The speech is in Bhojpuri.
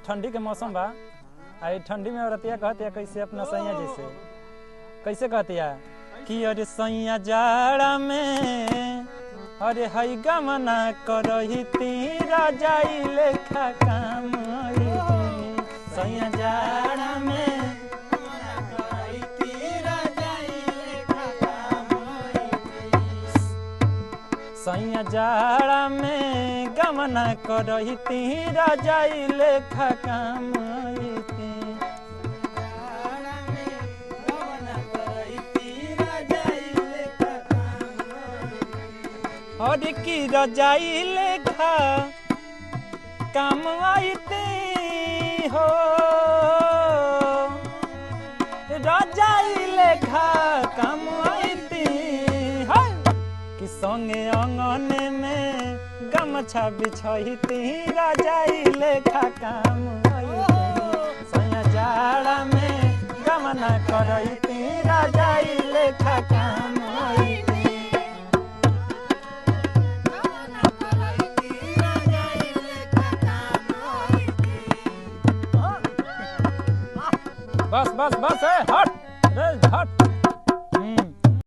ठंडी के मौसम बा। आई ठंडी में औरतिया कहती है कैसे अपना सैया जैसे कैसे कहती है कि अरे सैया जाड़ा में अरे हई गमना करही तीरा जाई लेखा काम सैया जाड़ा में सैया जाड़ा में गमना करही तीरा जाई लेखा काम और की रजाई लेखा काम आईती हो रजाई लेखा काम आईती है कि संगे अंगने में गमछा बिछती रजाई लेखा काम आईती सैया जाड़ा में गमना करती रजाई लेखा काम आईती बस बस बस है हट रे हट